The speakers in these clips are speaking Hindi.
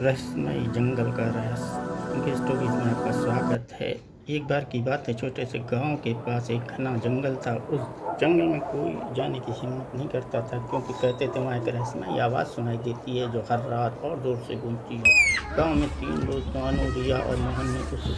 रहस्यमय जंगल का रहस्य उनकी स्टोरीज में आपका स्वागत है। एक बार की बात है, छोटे से गांव के पास एक घना जंगल था। उस जंगल में कोई जाने की हिम्मत नहीं करता था, क्योंकि कहते थे वहाँ एक रहस्यमय आवाज़ सुनाई देती है जो हर रात और जोर से गूंजती है। गांव में 3 दोस्तों अनु, रिया और मोहन ने उस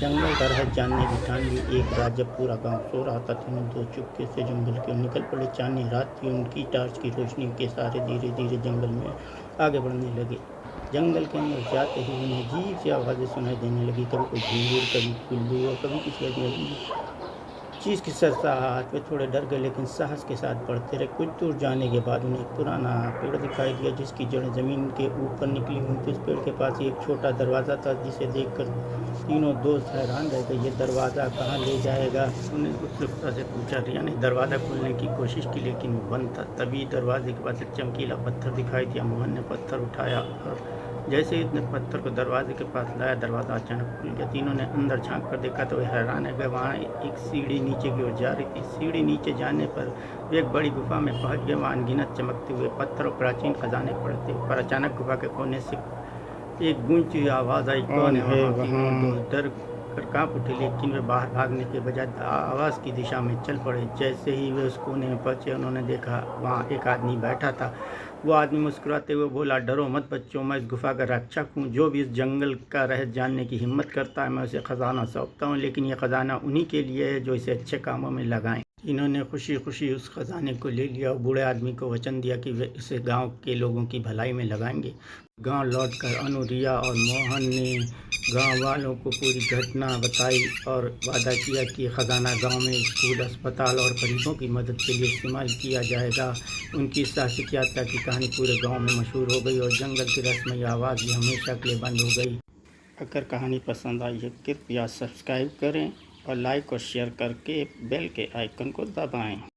जंगल का रहस्य जानने की ठान ली। एक रात जब पूरा गांव सो रहा था, तीनों दोस्त चुपके से जंगल की ओर निकल पड़े। चांदनी रात थी, उनकी टॉर्च की रोशनी के सहारे धीरे धीरे जंगल में आगे बढ़ने लगे। जंगल के अंदर जाते ही उन्हें अजीब सी आवाज़ें सुनाई देने लगी। कभी कोई भीड़, कभी बिल्ली और कभी किसी अजनबी चीज़ की सरसराहट। वे थोड़े डर गए, लेकिन साहस के साथ बढ़ते रहे। कुछ दूर जाने के बाद उन्हें एक पुराना पेड़ दिखाई दिया, जिसकी जड़ें ज़मीन के ऊपर निकली हुई थी। उस पेड़ के पास ही एक छोटा दरवाज़ा था, जिसे देखकर तीनों दोस्त हैरान रह गए। ये दरवाज़ा कहाँ ले जाएगा? उन्होंने उत्सुकता से पूछा। रिया ने दरवाज़ा खोलने की कोशिश की, लेकिन वो बंद था। तभी दरवाजे के पास एक चमकीला पत्थर दिखाई दिया। मोहन ने पत्थर उठाया और जैसे ही उसने पत्थर को दरवाजे के पास लाया, दरवाज़ा अचानक खुल गया। तीनों ने अंदर झांक कर देखा तो वे हैरान है गए। वहाँ एक सीढ़ी नीचे की ओर जा रही थी। सीढ़ी नीचे जाने पर वे एक बड़ी गुफा में पहुँच गए। वहाँ अनगिनत चमकते हुए पत्थर और प्राचीन खजाने पड़े थे। पर अचानक गुफा के कोने से एक गूंजती हुई आवाज़ आई, कौन है वहाँ? तीनों दोस्त डर कर काँप उठे, लेकिन वे बाहर भागने के बजाय आवाज़ की दिशा में चल पड़े। जैसे ही वे उस कोने में पहुँचे, उन्होंने देखा वहाँ एक आदमी बैठा था। वो आदमी मुस्कुराते हुए बोला, डरो मत बच्चों, मैं इस गुफा का रक्षक हूँ। जो भी इस जंगल का रहस्य जानने की हिम्मत करता है, मैं उसे खजाना सौंपता हूँ, लेकिन यह खजाना उन्हीं के लिए है जो इसे अच्छे कामों में लगाएं। इन्होंने खुशी खुशी उस खजाने को ले लिया और बूढ़े आदमी को वचन दिया कि वे इसे गांव के लोगों की भलाई में लगाएंगे। गांव लौटकर अनु, रिया और मोहन ने गांव वालों को पूरी घटना बताई और वादा किया कि खजाना गांव में स्कूल, अस्पताल और गरीबों की मदद के लिए इस्तेमाल किया जाएगा। उनकी साहसिक यात्रा की कहानी पूरे गांव में मशहूर हो गई और जंगल की रहस्यमय आवाज़ भी हमेशा के लिए बंद हो गई। अगर कहानी पसंद आई है, कृपया सब्सक्राइब करें और लाइक और शेयर करके बेल के आइकन को दबाएं।